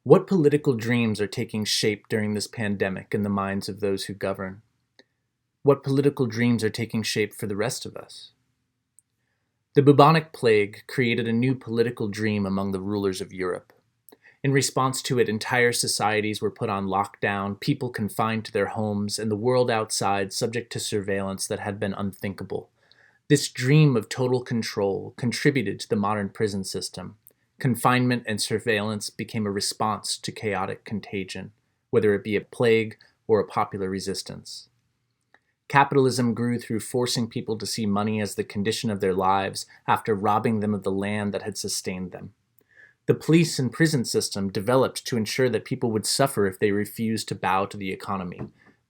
What political dreams are taking shape during this pandemic in the minds of those who govern? What political dreams are taking shape for the rest of us? The bubonic plague created a new political dream among the rulers of Europe. In response to it, entire societies were put on lockdown, people confined to their homes, and the world outside subject to surveillance that had been unthinkable. This dream of total control contributed to the modern prison system. Confinement and surveillance became a response to chaotic contagion, whether it be a plague or a popular resistance. Capitalism grew through forcing people to see money as the condition of their lives after robbing them of the land that had sustained them. The police and prison system developed to ensure that people would suffer if they refused to bow to the economy,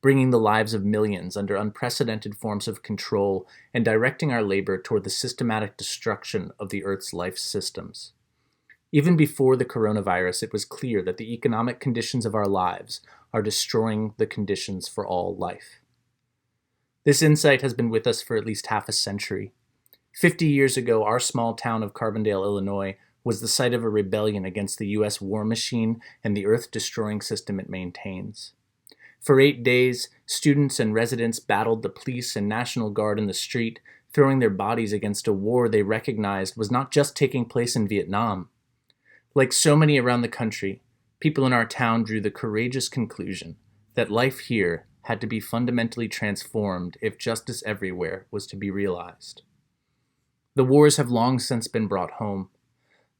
bringing the lives of millions under unprecedented forms of control and directing our labor toward the systematic destruction of the Earth's life systems. Even before the coronavirus, it was clear that the economic conditions of our lives are destroying the conditions for all life. This insight has been with us for at least half a century. 50 years ago, our small town of Carbondale, Illinois, was the site of a rebellion against the U.S. war machine and the earth-destroying system it maintains. For 8 days, students and residents battled the police and National Guard in the street, throwing their bodies against a war they recognized was not just taking place in Vietnam. Like so many around the country, people in our town drew the courageous conclusion that life here had to be fundamentally transformed if justice everywhere was to be realized. The wars have long since been brought home.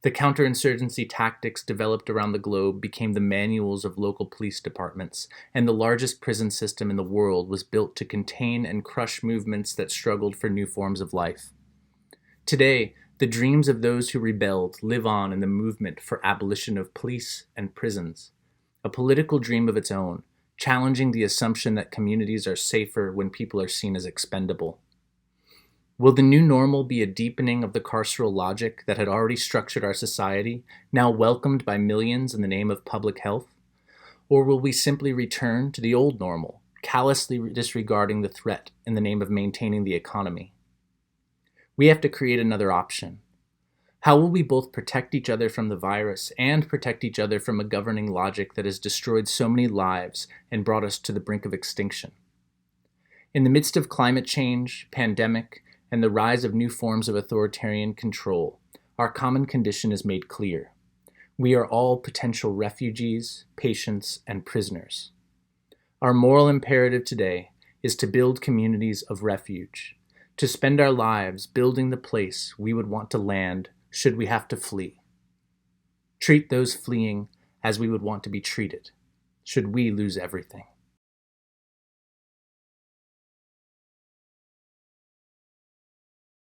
The counterinsurgency tactics developed around the globe became the manuals of local police departments, and the largest prison system in the world was built to contain and crush movements that struggled for new forms of life. Today, the dreams of those who rebelled live on in the movement for abolition of police and prisons, a political dream of its own, challenging the assumption that communities are safer when people are seen as expendable. Will the new normal be a deepening of the carceral logic that had already structured our society, now welcomed by millions in the name of public health? Or will we simply return to the old normal, callously disregarding the threat in the name of maintaining the economy? We have to create another option. How will we both protect each other from the virus and protect each other from a governing logic that has destroyed so many lives and brought us to the brink of extinction? In the midst of climate change, pandemic, and the rise of new forms of authoritarian control, our common condition is made clear. We are all potential refugees, patients, and prisoners. Our moral imperative today is to build communities of refuge, to spend our lives building the place we would want to land should we have to flee. Treat those fleeing as we would want to be treated, should we lose everything.